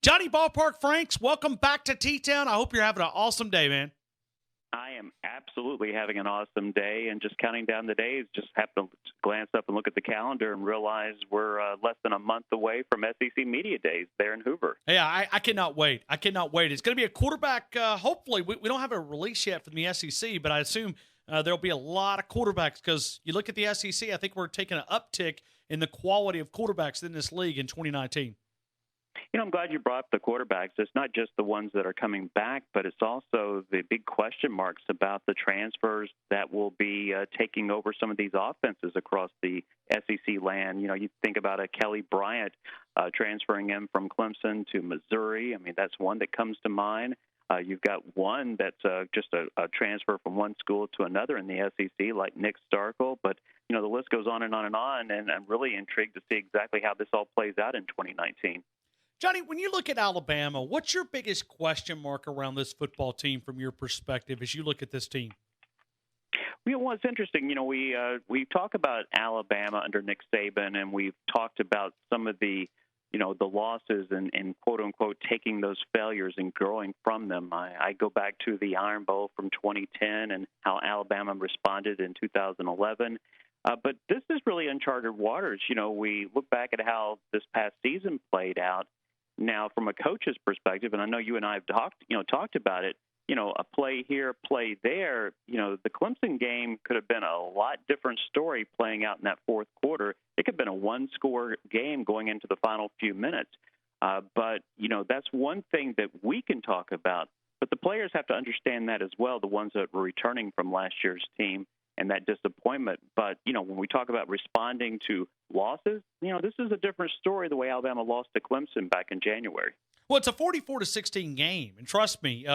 Johnny Ballpark Franks, welcome back to T-Town. I hope you're having an awesome day, man. I am absolutely having an awesome day and just counting down the days. Just happened to glance up and look at the calendar and realize we're less than a month away from SEC Media Days there in Hoover. Yeah, I cannot wait. I cannot wait. It's going to be a quarterback. Hopefully, we don't have a release yet from the SEC, but I assume there'll be a lot of quarterbacks because you look at the SEC, I think we're taking an uptick in the quality of quarterbacks in this league in 2019. I'm glad you brought up the quarterbacks. It's not just the ones that are coming back, but it's also the big question marks about the transfers that will be taking over some of these offenses across the SEC land. You think about a Kelly Bryant transferring him from Clemson to Missouri. I mean, that's one that comes to mind. You've got one that's just a transfer from one school to another in the SEC, like Nick Starkel. But, the list goes on and on and on, and I'm really intrigued to see exactly how this all plays out in 2019. Johnny, when you look at Alabama, what's your biggest question mark around this football team from your perspective as you look at this team? Well, it's interesting. We talk about Alabama under Nick Saban, and we've talked about some of the losses and quote unquote taking those failures and growing from them. I go back to the Iron Bowl from 2010 and how Alabama responded in 2011. But this is really uncharted waters. We look back at how this past season played out. Now, from a coach's perspective, and I know you and I have talked about it, a play here, play there, the Clemson game could have been a lot different story playing out in that fourth quarter. It could have been a one-score game going into the final few minutes. But that's one thing that we can talk about. But the players have to understand that as well, the ones that were returning from last year's team and that disappointment. But, when we talk about responding to losses, this is a different story the way Alabama lost to Clemson back in January. Well, it's a 44-16 game, and trust me,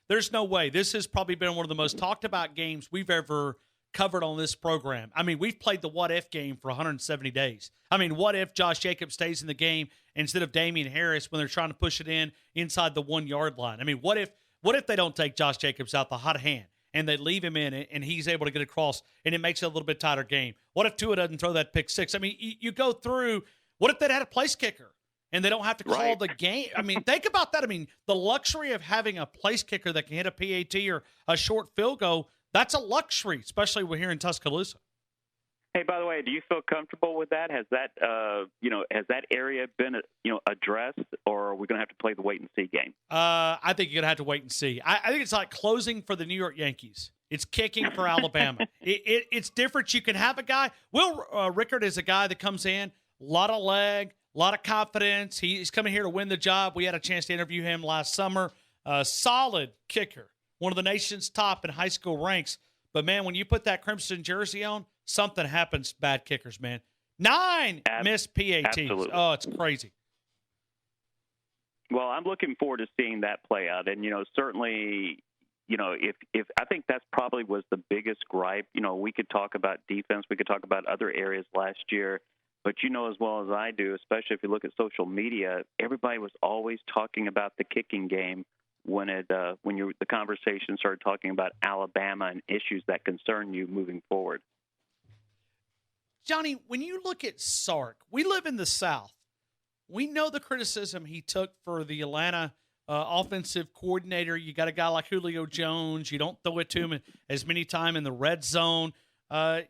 there's no way. This has probably been one of the most talked about games we've ever covered on this program. I mean, we've played the what-if game for 170 days. I mean, what if Josh Jacobs stays in the game instead of Damian Harris when they're trying to push it in inside the 1-yard line? I mean, what if they don't take Josh Jacobs out the hot hand and they leave him in and he's able to get across and it makes it a little bit tighter game? What if Tua doesn't throw that pick six? I mean, you go through, what if they had a place kicker and they don't have to call the game? I mean, think about that. I mean, the luxury of having a place kicker that can hit a PAT or a short field goal, that's a luxury, especially we're here in Tuscaloosa. Hey, by the way, do you feel comfortable with that? Has that, has that area been, addressed, or are we going to have to play the wait and see game? I think you're going to have to wait and see. I think it's like closing for the New York Yankees. It's kicking for Alabama. It's different. You can have a guy. Richert is a guy that comes in, a lot of leg, a lot of confidence. He's coming here to win the job. We had a chance to interview him last summer. Solid kicker, one of the nation's top in high school ranks. But, man, when you put that crimson jersey on, something happens, bad kickers, man. 9 missed PATs. Absolutely. Oh, it's crazy. Well, I'm looking forward to seeing that play out. And, certainly, if I think that's probably was the biggest gripe. We could talk about defense. We could talk about other areas last year. But as well as I do, especially if you look at social media, everybody was always talking about the kicking game when the conversation started talking about Alabama and issues that concern you moving forward. Johnny, when you look at Sark, we live in the South. We know the criticism he took for the Atlanta offensive coordinator. You got a guy like Julio Jones. You don't throw it to him as many times in the red zone. Are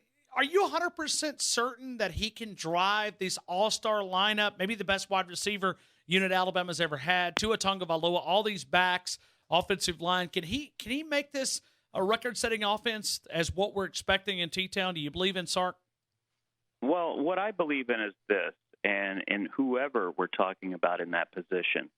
you 100% certain that he can drive this all-star lineup, maybe the best wide receiver unit Alabama's ever had, Tua Tagovailoa, all these backs, offensive line? Can he make this a record-setting offense as what we're expecting in T-Town? Do you believe in Sark? Well, what I believe in is this, and whoever we're talking about in that position,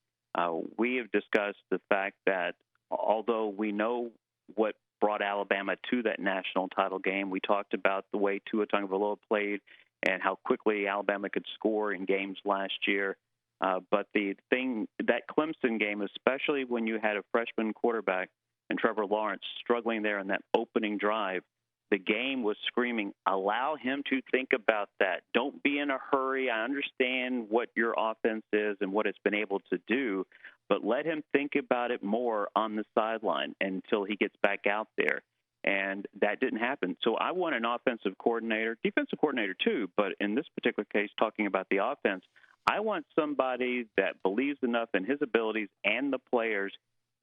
we have discussed the fact that although we know what brought Alabama to that national title game, we talked about the way Tua Tagovailoa played and how quickly Alabama could score in games last year. But the thing, that Clemson game, especially when you had a freshman quarterback and Trevor Lawrence struggling there in that opening drive, the game was screaming, allow him to think about that. Don't be in a hurry. I understand what your offense is and what it's been able to do, but let him think about it more on the sideline until he gets back out there. And that didn't happen. So I want an offensive coordinator, defensive coordinator too, but in this particular case, talking about the offense, I want somebody that believes enough in his abilities and the players.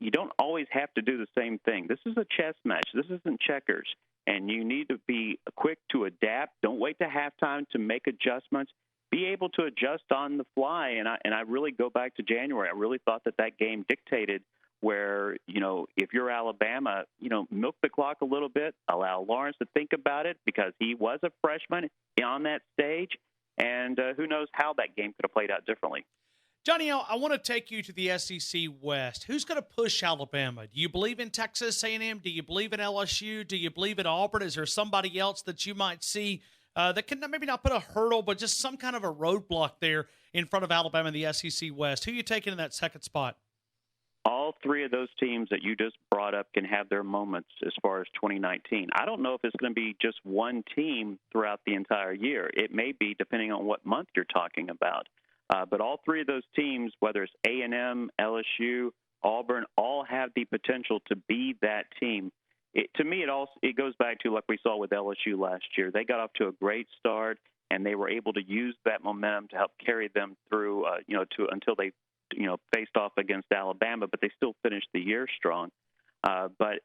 You don't always have to do the same thing. This is a chess match. This isn't checkers. And you need to be quick to adapt. Don't wait to halftime to make adjustments. Be able to adjust on the fly. And I really go back to January. I really thought that game dictated where, if you're Alabama, milk the clock a little bit, allow Lawrence to think about it because he was a freshman on that stage. And who knows how that game could have played out differently. Johnny, I want to take you to the SEC West. Who's going to push Alabama? Do you believe in Texas A&M? Do you believe in LSU? Do you believe in Auburn? Is there somebody else that you might see that can maybe not put a hurdle, but just some kind of a roadblock there in front of Alabama in the SEC West? Who are you taking in that second spot? All three of those teams that you just brought up can have their moments as far as 2019. I don't know if it's going to be just one team throughout the entire year. It may be depending on what month you're talking about. But all three of those teams, whether it's A&M, LSU, Auburn, all have the potential to be that team. To me, it goes back to like we saw with LSU last year. They got off to a great start, and they were able to use that momentum to help carry them through, until they, faced off against Alabama, but they still finished the year strong. But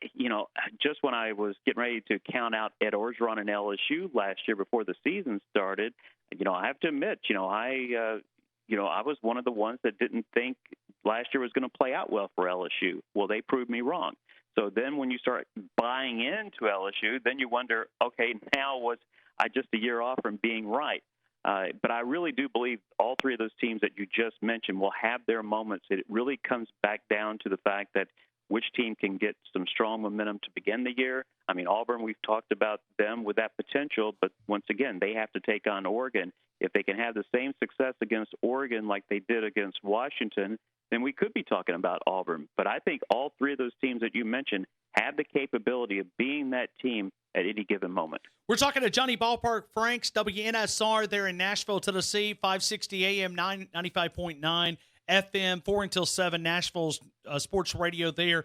just when I was getting ready to count out Ed Orgeron and LSU last year before the season started, I have to admit, I was one of the ones that didn't think last year was going to play out well for LSU. Well, they proved me wrong. So then when you start buying into LSU, then you wonder, okay, now was I just a year off from being right? But I really do believe all three of those teams that you just mentioned will have their moments. It really comes back down to the fact that which team can get some strong momentum to begin the year. I mean, Auburn, we've talked about them with that potential, but once again, they have to take on Oregon. If they can have the same success against Oregon like they did against Washington, then we could be talking about Auburn. But I think all three of those teams that you mentioned have the capability of being that team at any given moment. We're talking to Johnny Ballpark Franks, WNSR there in Nashville, Tennessee, 560 AM, 95.9 FM, 4 until 7, Nashville's sports radio there.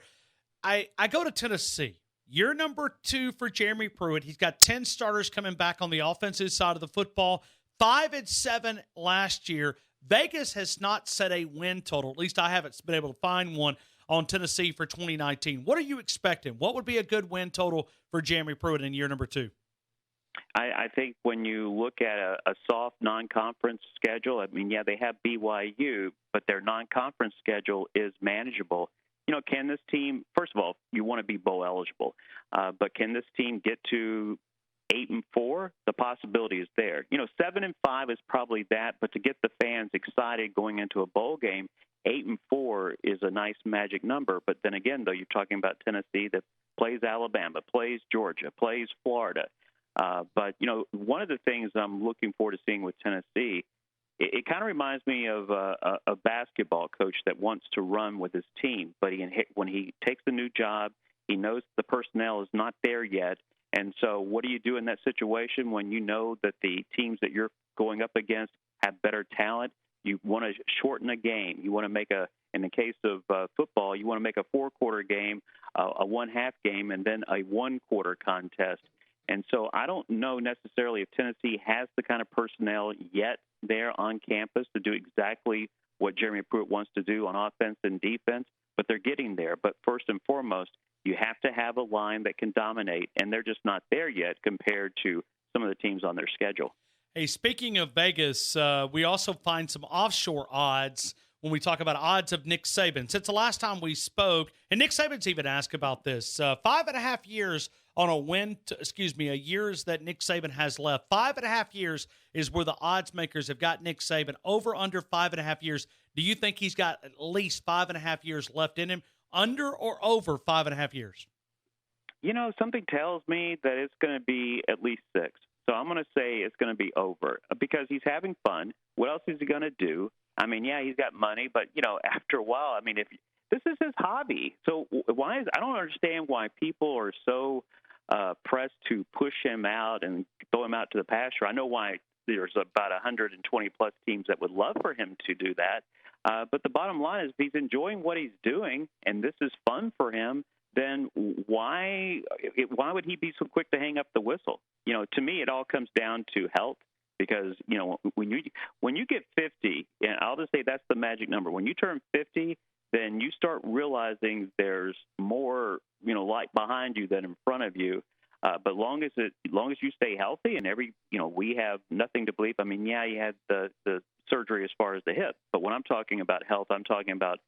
I go to Tennessee. You're number 2 for Jeremy Pruitt. He's got 10 starters coming back on the offensive side of the football, 5-7 last year. Vegas has not set a win total. At least I haven't been able to find one on Tennessee for 2019. What are you expecting? What would be a good win total for Jeremy Pruitt in year number 2? I think when you look at a soft non-conference schedule, I mean, yeah, they have BYU, but their non-conference schedule is manageable. Can this team, first of all, you want to be bowl eligible, but can this team get to 8-4? The possibility is there. 7-5 is probably that, but to get the fans excited going into a bowl game, 8-4 is a nice magic number. But then again, though, you're talking about Tennessee that plays Alabama, plays Georgia, plays Florida. But one of the things I'm looking forward to seeing with Tennessee, it kind of reminds me of a basketball coach that wants to run with his team, but when he takes a new job, he knows the personnel is not there yet. And so what do you do in that situation when you know that the teams that you're going up against have better talent? You want to shorten a game. You want to make in the case of football, you want to make a 4-quarter game, a 1/2 game, and then a 1-quarter contest. And so I don't know necessarily if Tennessee has the kind of personnel yet there on campus to do exactly what Jeremy Pruitt wants to do on offense and defense, but they're getting there. But first and foremost, you have to have a line that can dominate, and they're just not there yet compared to some of the teams on their schedule. Hey, speaking of Vegas, we also find some offshore odds when we talk about odds of Nick Saban. Since the last time we spoke, and Nick Saban's even asked about this, 5.5 years on a years that Nick Saban has left. 5.5 years is where the odds makers have got Nick Saban. Over, under 5.5 years. Do you think he's got at least 5.5 years left in him? Under or over 5.5 years? Something tells me that it's going to be at least 6. So I'm going to say it's going to be over because he's having fun. What else is he going to do? I mean, yeah, he's got money, but, after a while, I mean, if this is his hobby. So I don't understand why people are so pressed to push him out and throw him out to the pasture. I know why there's about 120-plus teams that would love for him to do that. But the bottom line is if he's enjoying what he's doing and this is fun for him, then why would he be so quick to hang up the whistle? To me, it all comes down to health. because when you get 50, and I'll just say that's the magic number. When you turn 50, then you start realizing there's more light behind you than in front of you. But long as you stay healthy, and we have nothing to believe. I mean, yeah, you had the surgery as far as the hip, but when I'm talking about health, I'm talking about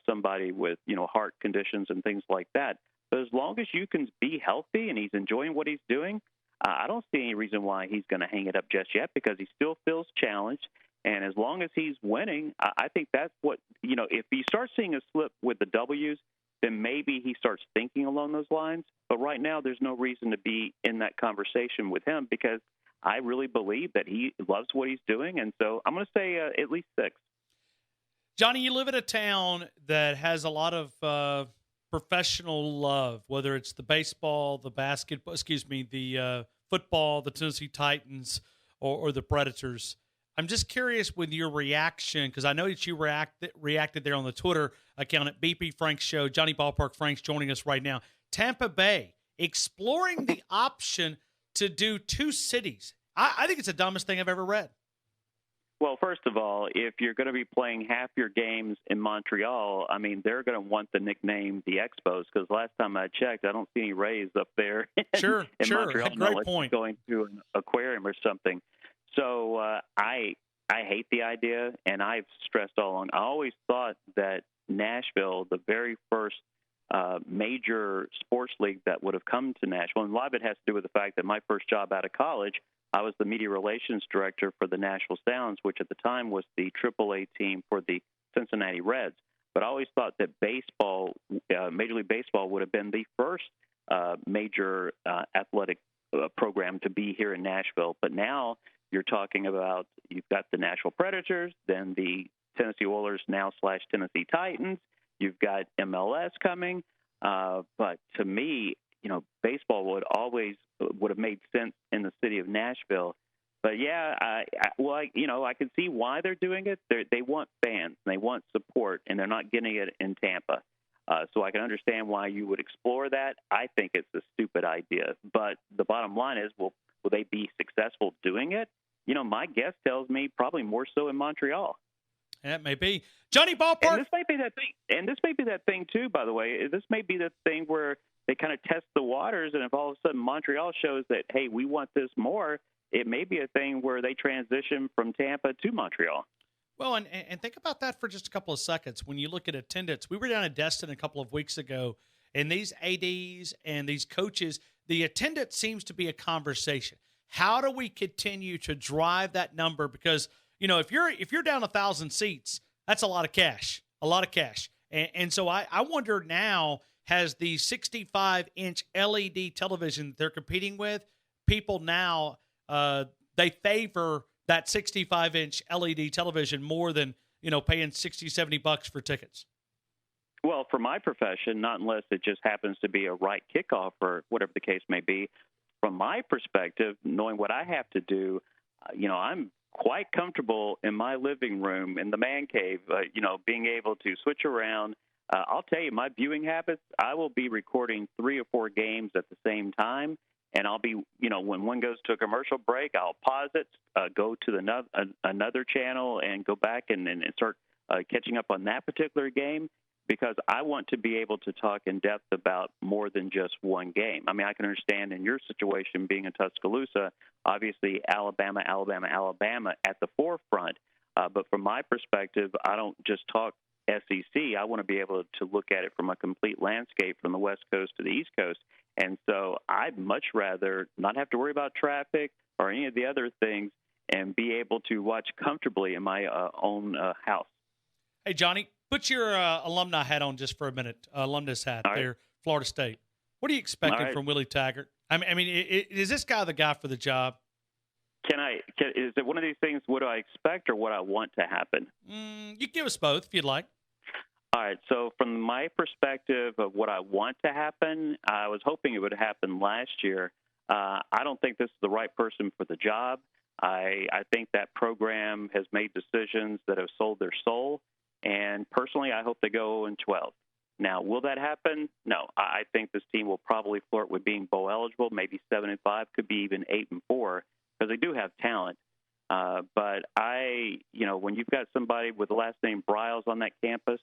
somebody with heart conditions and things like that. But as long as you can be healthy and he's enjoying what he's doing, I don't see any reason why he's going to hang it up just yet, because he still feels challenged. And as long as he's winning, I think that's what if he starts seeing a slip with the W's, then maybe he starts thinking along those lines. But right now, there's no reason to be in that conversation with him, because I really believe that he loves what he's doing. And so I'm going to say at least 6. Johnny, you live in a town that has a lot of professional love, whether it's the baseball, the basketball, the football, the Tennessee Titans, or the Predators. I'm just curious with your reaction, because I know that you reacted there on the Twitter account at BP Franks Show. Johnny Ballpark Franks joining us right now. Tampa Bay exploring the option to do 2 cities. I think it's the dumbest thing I've ever read. Well, first of all, if you're going to be playing half your games in Montreal, I mean, they're going to want the nickname the Expos, because last time I checked, I don't see any Rays up there in Montreal. Great point. Going to an aquarium or something. So I hate the idea, and I've stressed all along. I always thought that Nashville, the very first major sports league that would have come to Nashville, and a lot of it has to do with the fact that my first job out of college, I was the media relations director for the Nashville Sounds, which at the time was the AAA team for the Cincinnati Reds. But I always thought that baseball, Major League Baseball, would have been the first major athletic program to be here in Nashville. But now you're talking about, you've got the Nashville Predators, then the Tennessee Oilers now / Tennessee Titans. You've got MLS coming. But to me, baseball would have made sense in the city of Nashville. But yeah, I can see why they're doing it. They want fans, and they want support, and they're not getting it in Tampa. So I can understand why you would explore that. I think it's a stupid idea. But the bottom line is, will they be successful doing it? My guess tells me probably more so in Montreal. That may be. Johnny Ballpark. And this may be that thing. And this may be that thing too, by the way. This may be the thing where they kind of test the waters, and if all of a sudden Montreal shows that, hey, we want this more, it may be a thing where they transition from Tampa to Montreal. Well, and think about that for just a couple of seconds. When you look at attendance, we were down at Destin a couple of weeks ago, and these ADs and these coaches, the attendance seems to be a conversation. How do we continue to drive that number? Because if you're down 1,000 seats, that's a lot of cash, and so I wonder now, has the 65-inch LED television that they're competing with, people now they favor that 65-inch LED television more than paying $60-$70 for tickets? Well, for my profession, not unless it just happens to be a right kickoff or whatever the case may be. From my perspective, knowing what I have to do, I'm quite comfortable in my living room, in the man cave, being able to switch around. I'll tell you, my viewing habits, I will be recording 3 or 4 games at the same time, and I'll be, when one goes to a commercial break, I'll pause it, go to another channel, and go back and start catching up on that particular game, because I want to be able to talk in depth about more than just one game. I mean, I can understand in your situation being in Tuscaloosa, obviously Alabama at the forefront. But from my perspective, I don't just talk SEC. I want to be able to look at it from a complete landscape from the West Coast to the East Coast. And so I'd much rather not have to worry about traffic or any of the other things and be able to watch comfortably in my own house. Hey, Johnny, put your alumni hat on just for a minute, alumnus hat there, Florida State. What are you expecting from Willie Taggart? I mean, is this guy the guy for the job? Is it one of these things, what do I expect or what I want to happen? You can give us both if you'd like. All right. So from my perspective of what I want to happen, I was hoping it would happen last year. I don't think this is the right person for the job. I think that program has made decisions that have sold their soul. And personally, I hope they go 0-12. Now, will that happen? No. I think this team will probably flirt with being bowl eligible, maybe 7-5, could be even 8-4, because they do have talent. But when you've got somebody with the last name Briles on that campus,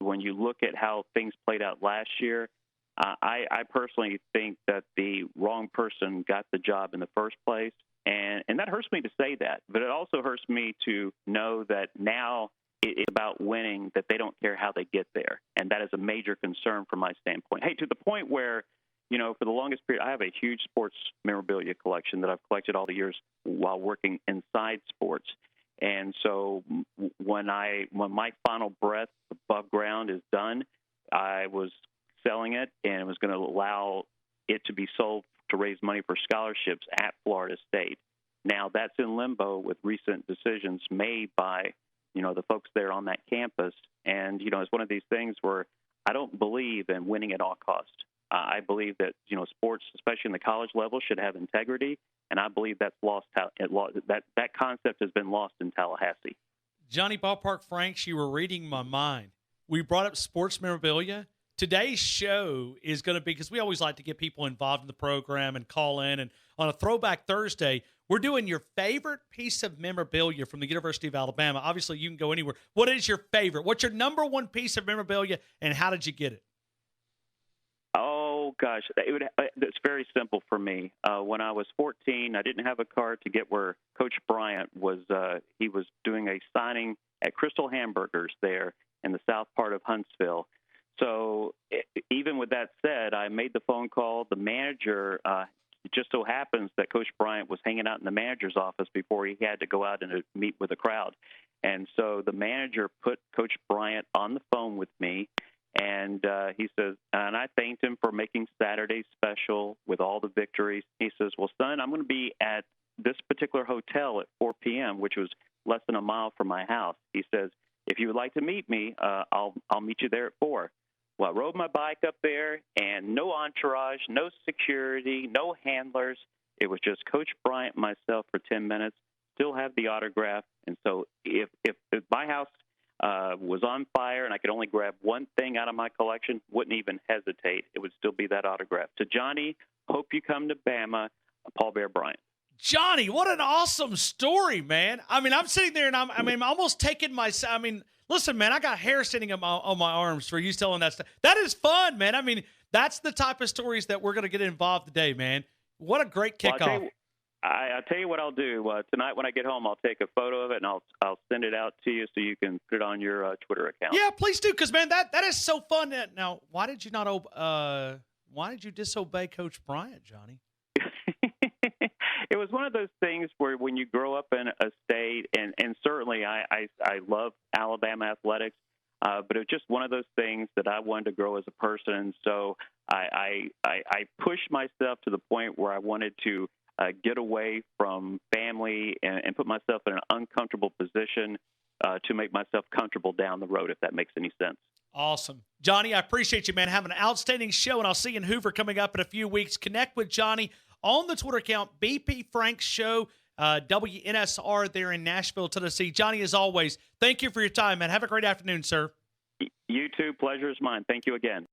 when you look at how things played out last year, I personally think that the wrong person got the job in the first place. And that hurts me to say that, but it also hurts me to know that now it's about winning, that they don't care how they get there. And that is a major concern from my standpoint. Hey, to the point where, for the longest period, I have a huge sports memorabilia collection that I've collected all the years while working inside sports. And so when my final breath above ground is done, I was selling it and was going to allow it to be sold to raise money for scholarships at Florida State. Now that's in limbo with recent decisions made by, the folks there on that campus. And, it's one of these things where I don't believe in winning at all costs. I believe that, sports, especially in the college level, should have integrity. And I believe that's that concept has been lost in Tallahassee. Johnny Ballpark Franks, you were reading my mind. We brought up sports memorabilia. Today's show is going to be, because we always like to get people involved in the program and call in. And on a Throwback Thursday, we're doing your favorite piece of memorabilia from the University of Alabama. Obviously, you can go anywhere. What is your favorite? What's your number one piece of memorabilia, and how did you get it? Oh, gosh. It's very simple for me. When I was 14, I didn't have a card to get where Coach Bryant was. He was doing a signing at Crystal Hamburgers there in the south part of Huntsville. So even with that said, I made the phone call. The manager, it just so happens that Coach Bryant was hanging out in the manager's office before he had to go out and meet with the crowd. And so the manager put Coach Bryant on the phone with me, and he says, and I thanked him for making Saturday special with all the victories. He says, well, son, I'm going to be at this particular hotel at 4 p.m., which was less than a mile from my house. He says, if you would like to meet me, I'll meet you there at 4. Well, I rode my bike up there, and no entourage, no security, no handlers. It was just Coach Bryant and myself for 10 minutes, still have the autograph. And so if my house was on fire and I could only grab one thing out of my collection, wouldn't even hesitate. It would still be that autograph. To Johnny, hope you come to Bama, Paul Bear Bryant. Johnny, what an awesome story, man. I mean, I'm sitting there and I'm almost taking listen, man, I got hair standing on my arms for you telling that stuff. That is fun, man. I mean, that's the type of stories that we're going to get involved today, man. What a great kickoff. Well, I'll tell you what I'll do. Tonight when I get home, I'll take a photo of it, and I'll send it out to you so you can put it on your Twitter account. Yeah, please do, because, man, that is so fun. Now, why did you disobey Coach Bryant, Johnny? It was one of those things where when you grow up in a state, and certainly I love Alabama athletics, but it was just one of those things that I wanted to grow as a person. So I pushed myself to the point where I wanted to get away from family and put myself in an uncomfortable position to make myself comfortable down the road, if that makes any sense. Awesome. Johnny, I appreciate you, man. Have an outstanding show, and I'll see you in Hoover coming up in a few weeks. Connect with Johnny on the Twitter account, BP Franks Show, WNSR there in Nashville, Tennessee. Johnny, as always, thank you for your time, man. Have a great afternoon, sir. You too. Pleasure is mine. Thank you again.